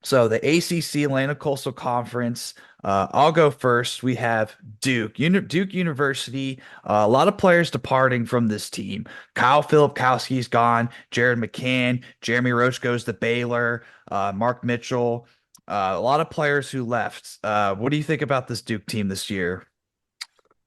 So the ACC Atlantic Coastal Conference. I'll go first. We have Duke University. A lot of players departing from this team. Kyle Filipkowski's gone. Jared McCann, Jeremy Roach goes to Baylor. Mark Mitchell. A lot of players who left. What do you think about this Duke team this year?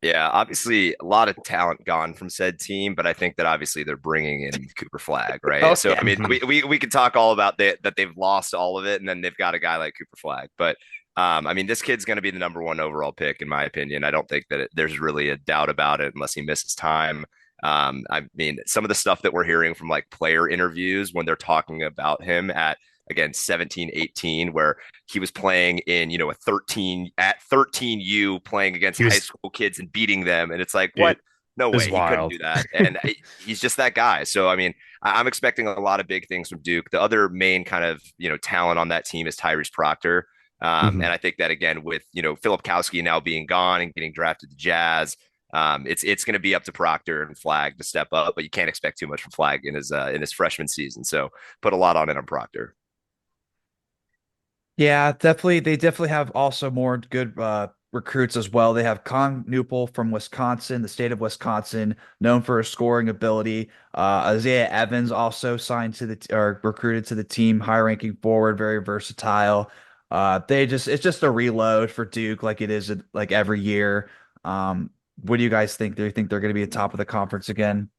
Yeah, obviously a lot of talent gone from said team, but I think that obviously they're bringing in Cooper Flag, right? Oh So I yeah. mean, we could talk all about that they've lost all of it, and then they've got a guy like Cooper Flag. But I mean, this kid's going to be the number one overall pick in my opinion. I don't think that there's really a doubt about it unless he misses time. I mean, some of the stuff that we're hearing from like player interviews when they're talking about him at again 17, 18, where he was playing in, a 13 U playing against He high was school kids and beating them. And it's like, what? it No is way. He couldn't wild. do that. And he's just that guy. So, I mean, I'm expecting a lot of big things from Duke. The other main kind of, talent on that team is Tyrese Proctor. Mhm. And I think that again, with, Filipkowski now being gone and getting drafted to Jazz, it's going to be up to Proctor and Flag to step up, but you can't expect too much from Flag in his freshman season. So put a lot on it on Proctor. Yeah, definitely. They definitely have also more good recruits as well. They have Con Newpel from Wisconsin, the state of Wisconsin, known for his scoring ability. Isaiah Evans also signed to or recruited to the team, high-ranking forward, very versatile. It's just a reload for Duke, like it is like every year. What do you guys think? Do you think they're going to be at top of the conference again?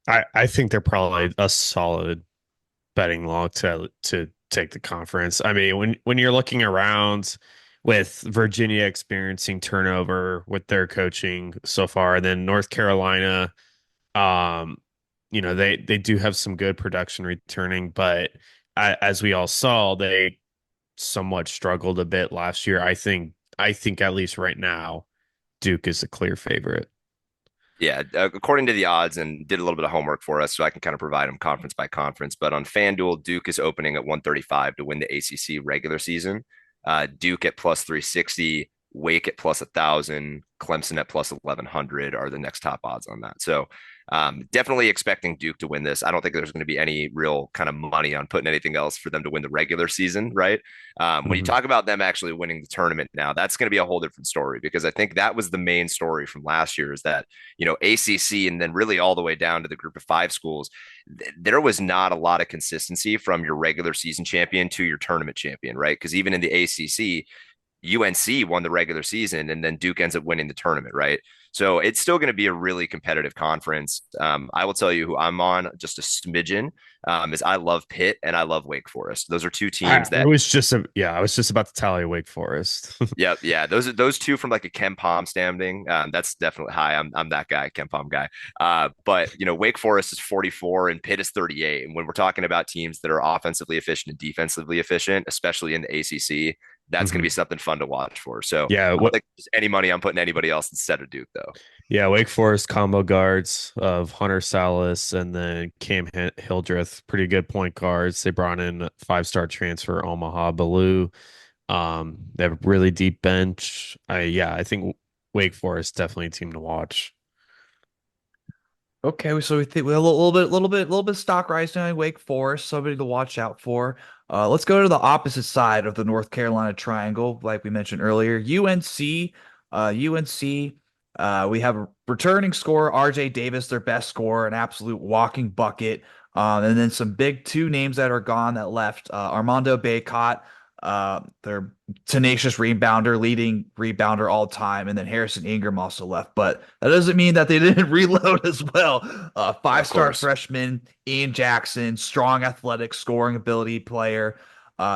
I think they're probably a solid betting log to take the conference. I mean, when you're looking around with Virginia experiencing turnover with their coaching so far, and then North Carolina, um, they do have some good production returning, but as we all saw, they somewhat struggled a bit last year. I think at least right now, Duke is a clear favorite. Yeah, according to the odds, and did a little bit of homework for us, so I can kind of provide them conference by conference. But on FanDuel, Duke is opening at 135 to win the ACC regular season. Duke at plus 360, Wake at plus 1,000, Clemson at plus 1,100 are the next top odds on that. So definitely expecting Duke to win this. I don't think there's going to be any real kind of money on putting anything else for them to win the regular season, right? When you Mhm. talk about them actually winning the tournament now, that's going to be a whole different story because I think that was the main story from last year is that, ACC and then really all the way down to the group of five schools, there was not a lot of consistency from your regular season champion to your tournament champion, right? Because even in the ACC, UNC won the regular season and then Duke ends up winning the tournament, right? So it's still going to be a really competitive conference. I will tell you who I'm on just a smidgen is I love Pitt and I love Wake Forest. Those are two teams I that, was just I was just about to tally Wake Forest. yeah, those are those two from like a Ken Palm standing. That's definitely high. I'm that guy, Ken Palm guy. But Wake Forest is 44 and Pitt is 38. And when we're talking about teams that are offensively efficient and defensively efficient, especially in the ACC, that's going to be Mhm. something fun to watch for. So Yeah, I don't think there's any money I'm putting anybody else instead of Duke, though. yeah, Wake Forest combo guards of Hunter Salas and then Cam Hildreth, pretty good point guards. They brought in five-star transfer Omaha Baloo. They have a really deep bench. I think Wake Forest definitely a team to watch. Okay, so we think we have a little bit of stock rising on Wake Forest, somebody to watch out for. Let's go to the opposite side of the North Carolina Triangle, like we mentioned earlier. UNC, we have a returning scorer, RJ Davis, their best scorer, an absolute walking bucket. And then some big two names that are gone that left, Armando Bacot, their tenacious rebounder, leading rebounder all time, and then Harrison Ingram also left. But that doesn't mean that they didn't reload as well. Of Five-star course. freshman Ian Jackson, strong athletic scoring ability player.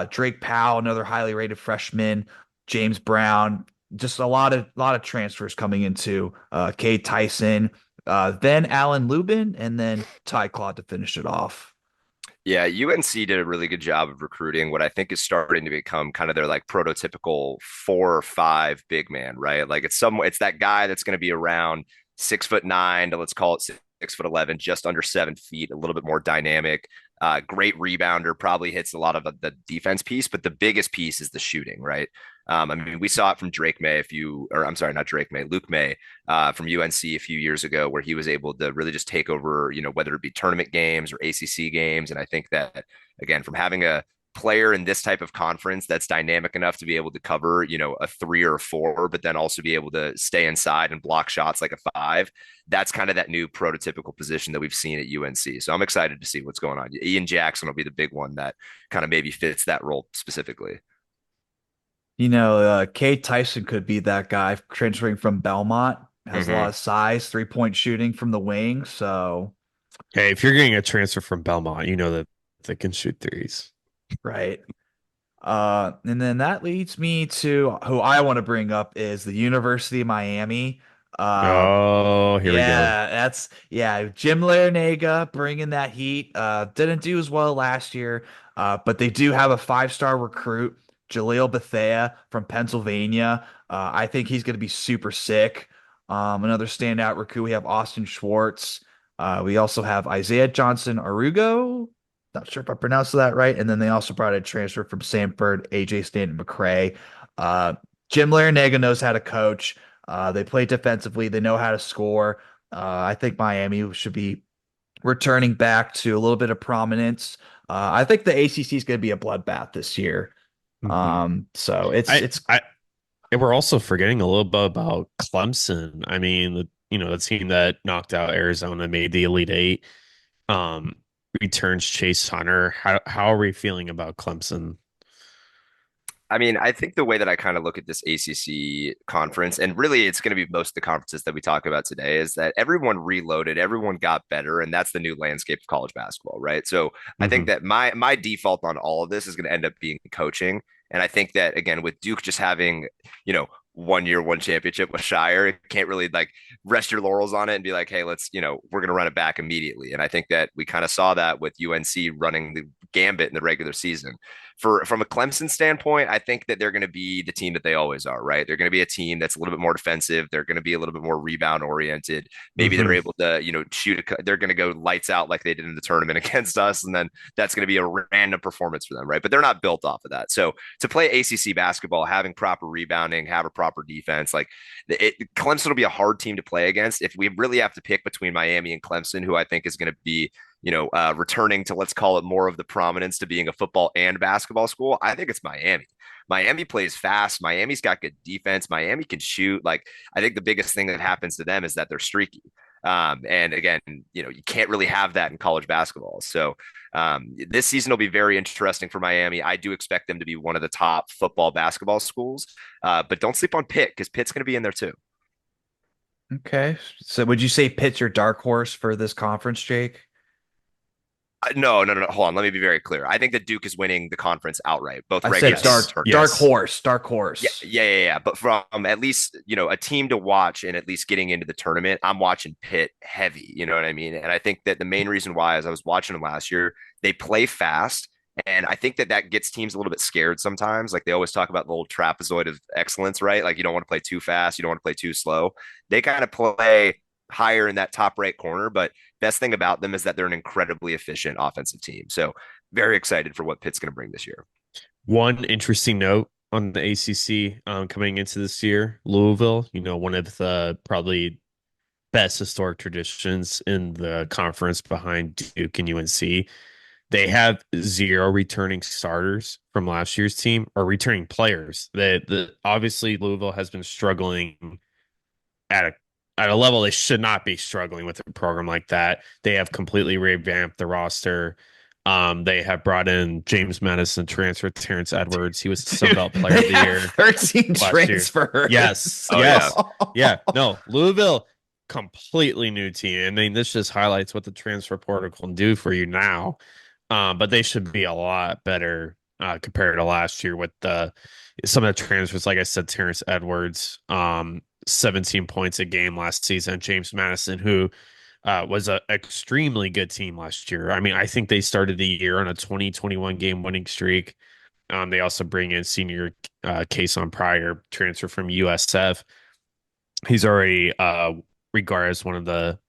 Drake Powell, another highly rated freshman. James Brown, just a lot of transfers coming into Cade Tyson, then Alan Lubin, and then Ty Claude to finish it off. Yeah, UNC did a really good job of recruiting what I think is starting to become kind of their like prototypical 4 or 5 big man, right? Like it's that guy that's going to be around 6'9" to let's call it 6'11", just under 7 feet, a little bit more dynamic. Great rebounder, probably hits a lot of the defense piece, but the biggest piece is the shooting, right? I mean, we saw it from Drake May or I'm sorry, not Drake May, Luke May from UNC a few years ago, where he was able to really just take over, whether it be tournament games or ACC games. And I think that, again, from having player in this type of conference that's dynamic enough to be able to cover, a 3 or a 4, but then also be able to stay inside and block shots like a 5. That's kind of that new prototypical position that we've seen at UNC. So I'm excited to see what's going on. Ian Jackson will be the big one that kind of maybe fits that role specifically. Cade Tyson could be that guy transferring from Belmont. Has a lot Mm-hmm. of size, 3-point shooting from the wing. So, Hey, if you're getting a transfer from Belmont, you know that they can shoot threes. right. And then that leads me to who I want to bring up is the University of Miami. Uh, Oh, here we go. Jim Larinaga bringing that heat. Didn't do as well last year, but they do have a 5-star recruit, Jaleel Bethea from Pennsylvania. I think he's going to be super sick. Another standout recruit, we have Austin Schwartz. We also have Isaiah Johnson Arugo. Not sure if I pronounced that right. And then they also brought a transfer from Samford, AJ Stanton McCray. Uh, Jim Larinaga knows how to coach. They play defensively. They know how to score. I think Miami should be returning back to a little bit of prominence. I think the ACC is going to be a bloodbath this year. Mhm. So I, it's I, and we're also forgetting a little bit about Clemson. I mean, the team that knocked out Arizona, made the Elite Eight. Um, returns Chase Hunter. How are we feeling about Clemson? I mean, I think the way that I kind of look at this ACC conference, and really it's going to be most of the conferences that we talk about today, is that everyone reloaded, everyone got better, and that's the new landscape of college basketball, right? So I think Hmm. that my default on all of this is going to end up being coaching. And I think that again, with Duke just having, 1 year, one championship with Shire, can't really like rest your laurels on it and be like, hey, let's, we're going to run it back immediately. And I think that we kind of saw that with UNC running the gambit in the regular season. From a Clemson standpoint, I think that they're going to be the team that they always are, right? They're going to be a team that's a little bit more defensive. They're going to be a little bit more rebound oriented. Maybe they're Hmm. able to, they're going to go lights out like they did in the tournament against us, and then that's going to be a random performance for them, right? But they're not built off of that. So to play ACC basketball, having proper rebounding, have a proper defense, like Clemson will be a hard team to play against. If we really have to pick between Miami and Clemson, who I think is going to be returning to, let's call it, more of the prominence to being a football and basketball school, I think it's Miami. Miami plays fast. Miami's got good defense. Miami can shoot. Like, I think the biggest thing that happens to them is that they're streaky. And again, you can't really have that in college basketball. So this season will be very interesting for Miami. I do expect them to be one of the top football basketball schools, but don't sleep on Pitt because Pitt's going to be in there too. okay. So would you say Pitt's your dark horse for this conference, Jake? No, no, no, no. Hold on. Let me be very clear. I think that Duke is winning the conference outright, both I said regular and Yes. tournament. dark Yes. horse, dark Yeah, horse. yeah, yeah, yeah. But from at least, a team to watch and at least getting into the tournament, I'm watching Pitt heavy. You know what I mean? And I think that the main reason why is I was watching them last year, they play fast. And I think that that gets teams a little bit scared sometimes. Like they always talk about the old trapezoid of excellence, right? Like you don't want to play too fast, you don't want to play too slow. They kind of play higher in that top right corner, but best thing about them is that they're an incredibly efficient offensive team. So very excited for what Pitt's going to bring this year. One interesting note on the ACC coming into this year, Louisville, one of the probably best historic traditions in the conference behind Duke and UNC. They have zero returning starters from last year's team or returning players. Obviously Louisville has been struggling at a level they should not be struggling with a program like that. They have completely revamped the roster. They have brought in James Madison transfer Terrence Edwards. He was the Sun Dude, Belt Player they of the have Year 13 last year. transfers. Yes, Oh yeah. yes, yeah. No, Louisville, completely new team. I mean, this just highlights what the transfer portal can do for you now. But they should be a lot better compared to last year with some of the transfers. Like I said, Terrence Edwards, 17 points a game last season. James Madison, who was an extremely good team last year. I mean, I think they started the year on a 2021 game winning streak. They also bring in senior Kason Pryor, transfer from USF. He's already regarded as one of the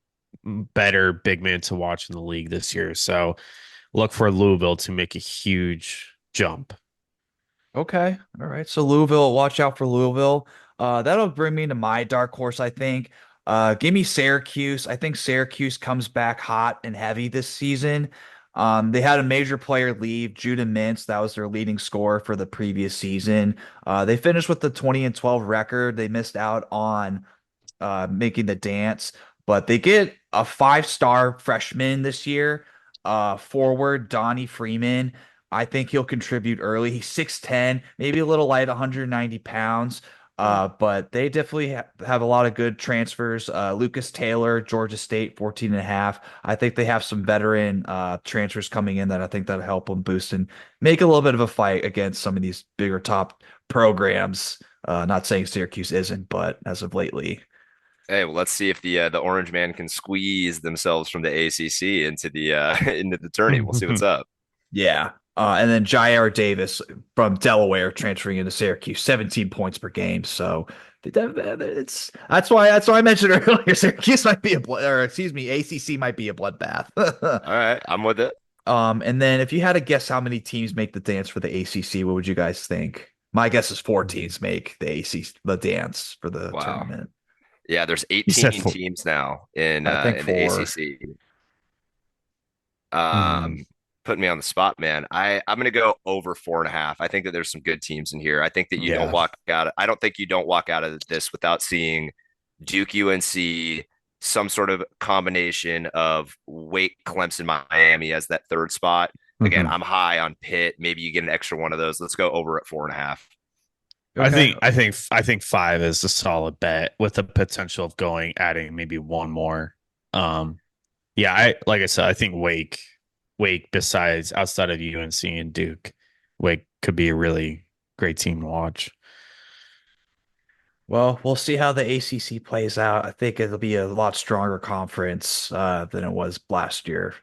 better big men to watch in the league this year. So look for Louisville to make a huge jump. Okay. All right. So Louisville, watch out for Louisville. That'll bring me to my dark horse, I think. Give me Syracuse. I think Syracuse comes back hot and heavy this season. They had a major player leave, Judah Mintz. That was their leading scorer for the previous season. They finished with the 20-12 record. They missed out on making the dance, but they get a five-star freshman this year, forward Donnie Freeman. I think he'll contribute early. He's 6'10", maybe a little light, 190 pounds. But they definitely have a lot of good transfers. Lucas Taylor, Georgia State, 14 and a half. I think they have some veteran transfers coming in that I think that'll help them boost and make a little bit of a fight against some of these bigger top programs. Not saying Syracuse isn't, but as of lately. Hey, well, let's see if the Orange Man can squeeze themselves from the ACC into the into the tourney. We'll see what's up. Yeah. And then Jair Davis from Delaware transferring into Syracuse, 17 points per game. So it's that's why I mentioned earlier. Syracuse might be a blood, or excuse me, ACC might be a bloodbath. All right, I'm with it. And then if you had to guess how many teams make the dance for the ACC, what would you guys think? My guess is four teams make the ACC the dance for the Wow. tournament. Yeah, there's You said 18 four. teams now I think in the four. ACC. Hmm. Putting me on the spot, man. I'm gonna go over 4.5. I think that there's some good teams in here. I think that you don't Yeah. walk out. I don't think you don't walk out of this without seeing Duke, UNC, some sort of combination of Wake, Clemson, Miami as that third spot. Again, Hmm. I'm high on Pitt. Maybe you get an extra one of those. Let's go over at 4.5. I Okay. think I think I think five is a solid bet with the potential of going adding maybe one more. Um, yeah, I like I said, I think Wake besides outside of UNC and Duke, Wake could be a really great team to watch. Well, we'll see how the ACC plays out. I think it'll be a lot stronger conference than it was last year.